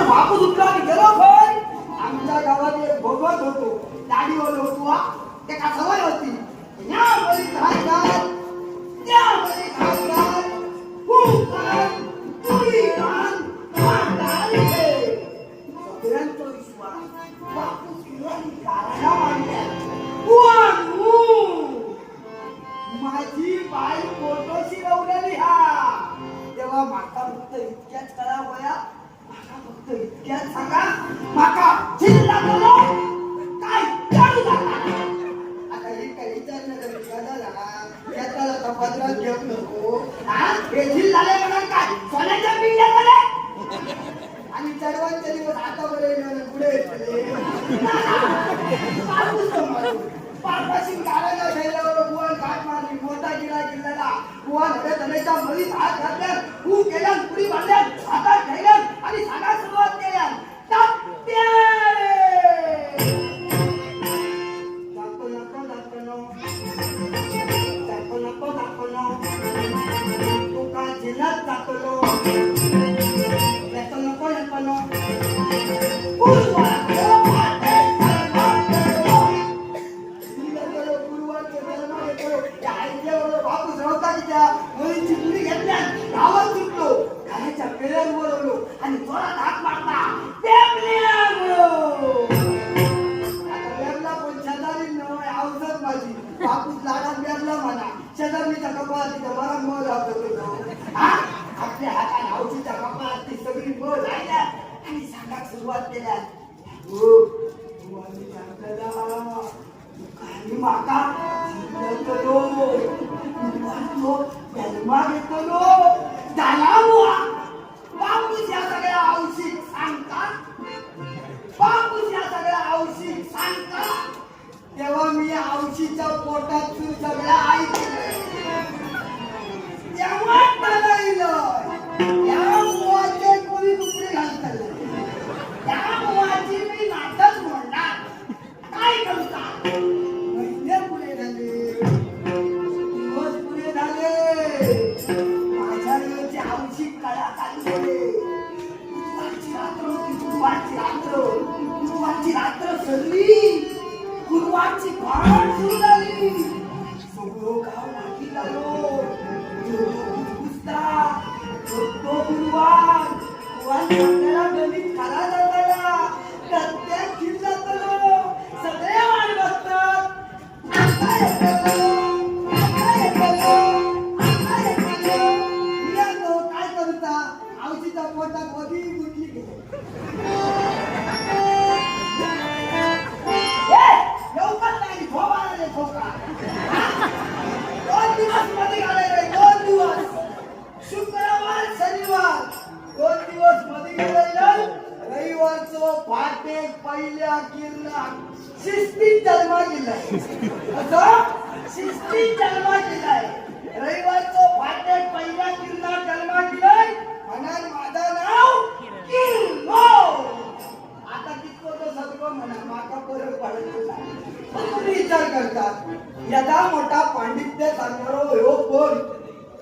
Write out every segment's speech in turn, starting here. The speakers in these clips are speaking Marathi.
बापू उठला आणि गेलो होय. आमच्या गावात एक भगवत होतो, दाढीवाला होतो. ते का सवय होती या बरी खायदार, त्या बरी खायदार, फुकान, पुरीकान, मांडारी हे. सगळ्यांचा विश्वास बापू किरण गाळ्या मांडल्या. माझी बाई फोटोशी रवलेली हा. तेव्हा माका फक्त इतक्याच करा वया, माका फक्त इतक्याच सांगा, माका जिल्हा करो काय करू नका. आता हे काही विचारणं जर निघाला त्याला तपासरात घेऊ नको. हे जिल्हाले म्हणून काय सोन्याच्या पिंड्या झाले आणि चढवांचे दिवस आता बरे पुढे येतले. पारपाशी गाड्याला घ्यायला बुवा घाट मारली, मोठा गिरा गिरलेला बुवा नव्हे तनेच्या मळीत हात घातल्यात, खूप केल्यान, पुढी बांधल्यात, हातात घ्यायल्यात आणि सांगा सुरुवात केल्यात. तू का जिल्ह्यात जातलो नको नको गावात सुटलो, घराच्या पेऱ्यांवर आलो आणि जोरात हात मारला. आता वेरला पण शेजारी नव्हे अवसर माझी बापूस लाडात वेरला म्हणा. शेजारीच्या कपाळात तिथं मला मळ होतो. आपल्या हाताने आवशीच्या कपाळात ती सगळी मळ राहिल्या आणि सांगाक सुरुवात केल्या. काही माका घेतलो झाला बुवा. बापूस या सगळ्या औषध सांगतात, बापूस या सगळ्या औषध सांगतात. तेव्हा मी औषधीच्या पोटात सगळ्या ऐकलं. तेव्हा या मुवाचे कोणी तुकडे घालतात, त्या मुवाची मी नाटक म्हणणार. काय करता महिने पुढे झाले, दिवस पुढे झाले, माझ्या वेळेचे औषध कळा चालू झाले. गुरुवारची रात्र सरली, गुरुवारची भांड सुरू झाली. सगळं गाव मागे झालो. तो गुरुवार आपल्याला गणित खरा झाला. प्रत्येक जिल्ह्यात सगळे वाट बघतात. काय करता औषधीच्या पोटात वधी गुंतली गेली. लवकर नाही झोपायला झोका. 2 दिवस मध्ये आले, 2 दिवस शुक्रवार शनिवार 2 दिवस मध्ये गेले. रविवारचं पहाटे पहिल्या किरणात शिस्तीत जन्मा गेलाय. असं शिस्तीत जन्मा गेलाय. रविवारचं पहाटे पहिल्या किरणात जन्मा गेलाय म्हणून माझं नाव किरणो. आता कितको तो सगळं म्हणा माका फरक पडत नाही. पण तुम्ही विचार करतात यदा मोठा पांडित्य सांगणारो हो कोण.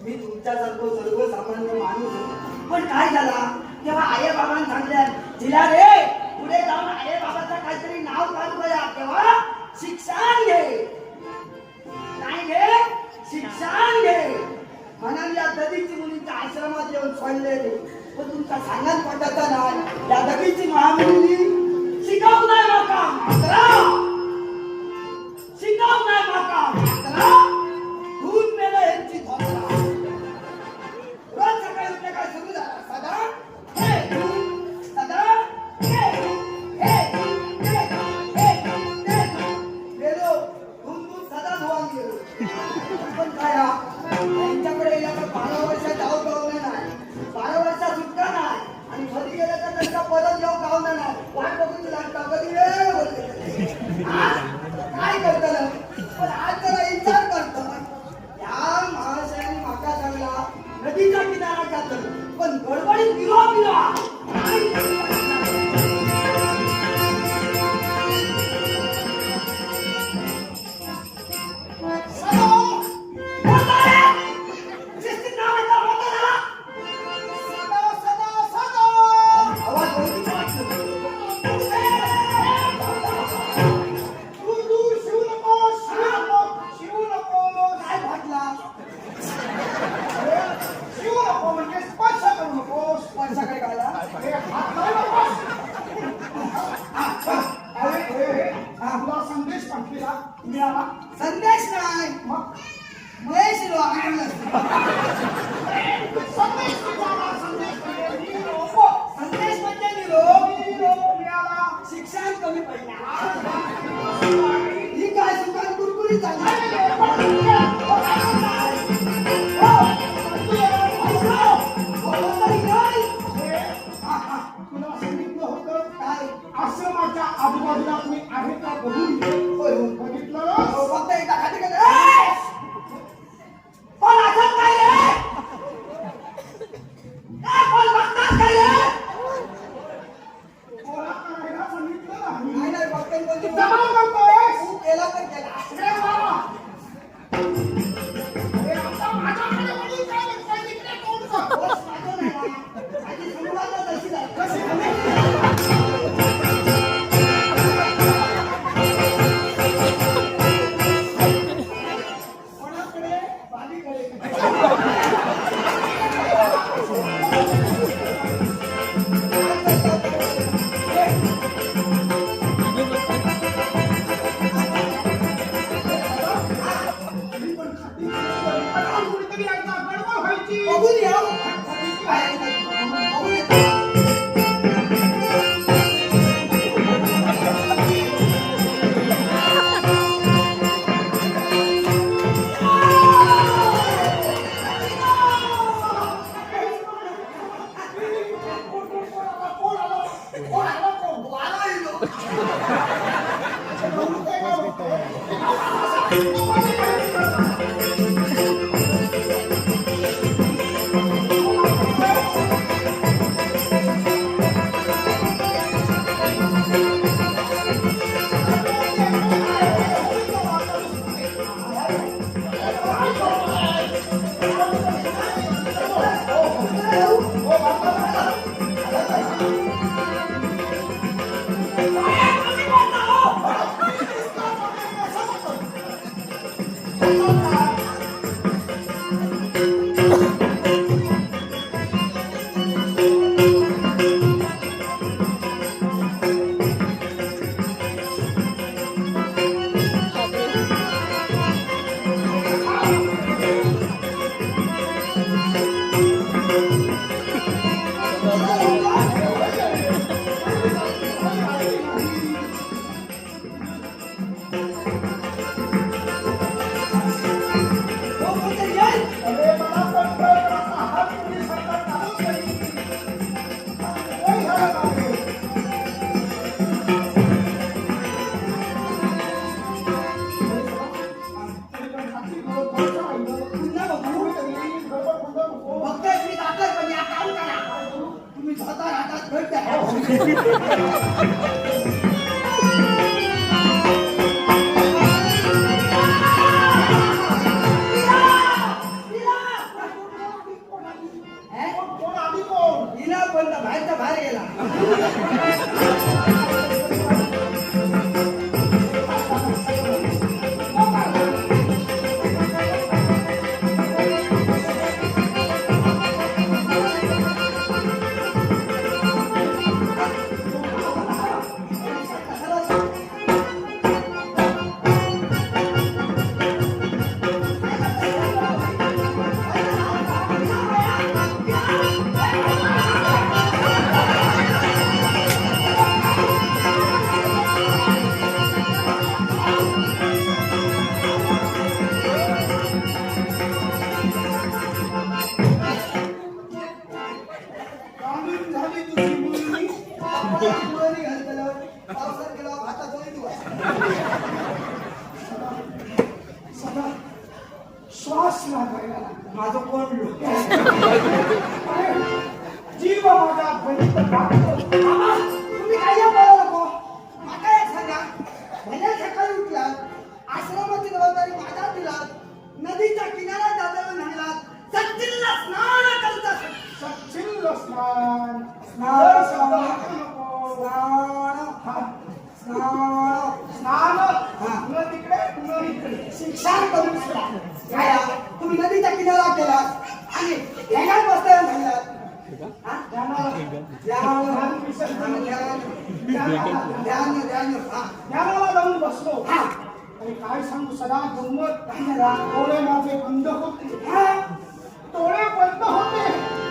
मी तुमच्यासारखं सर्वसामान्य माणूस. पण काय झाला तेव्हा आई बाबांनी सांगल्या जिला रे पुढे जाऊन आई बाबाचं काहीतरी नाव काढूया. तेव्हा शिक्षण घे, नाही घे शिक्षण घे म्हणून या ददीची मुलींच्या आश्रमात येऊन सोडलेली. पण तुमचा सांगाच पटाचा नाही. या ददीची महामुली शिकवू नाही माका मात्रा, शिकवू नाही माका मात्रा. दूध पेलं यांची धोत्रा. रोज सकाळी उठले काय सुरू झाला सदा हे दूध, सदा हे दूध, हे दूध, हे दूध, हे दूध, हे दूध. गेलो दूध सदा धुवान गेलो. पण काय त्यांच्याकडे गेला तर 12 वर्षात जाऊ गावलं नाही, 12 वर्षात सुटका नाही आणि मध्ये गेलं तर त्यांचा परत जाऊ गावलं नाही. वाट बघून लागता कधी काय करत. पण आज जरा विचार करतो या महाशयाने माका चांगला नदीच्या किनारा जातो पण गडबडीत गिरो आवाज तुला संदेश पाठविला मिळाला. संदेश नाही महेश संदेश संदेश म्हणजे निरोप मिळाला. शिक्षण कमी पडला ही काय सुकान कुरकुरीत झाली तुला सांगितलं होतं काय आश्रमाच्या आजूबाजूला तुम्ही आहे का बघून घे. बघितलं फक्त एकदा खाली गेलं पण असं काय रे पण बघतात काय रे कोणा करायला सांगितलं नाही. नाही नाही फक्त कोणती दबाव करतोयस. तू केला तर केला इकडे वा. अरे आता माझ्याकडे वळून काय बघताय? तिकडे कोण जा. बस माझं नाही ना. माझी सुरुवात तशी झाली. कशी कोणाकडे? बालीकडे. मी पण खाती. आता कुणीतरी यायचा, गडबड व्हायची. बघून या बघून या. बाहेर गेला पावसात गेला भातात श्वास लागायला लागला. माझं कोण लोक जीव माझा गणित तुम्ही काय बोला नको मला एक सांगा भल्या सकाळी उठलात आश्रमाची जबाबदारी माझ्या दिलात नदीच्या किनाऱ्यात जाताना म्हणालात सच्चिल्ला स्नान करतात सच्चिल्ल स्नान स्नान शिक्षण करून तुम्ही नदीच्या किनारा केलात आणि ढेगात बसताना म्हणलात हा? ध्यानाला ध्यान विसर्जन. ध्यान हा ध्यानाला जाऊन बसलो. हा आणि काय सांगू सदा गंमत. काय झाला? डोळे माझे बंद होते. हा डोळे बंद होते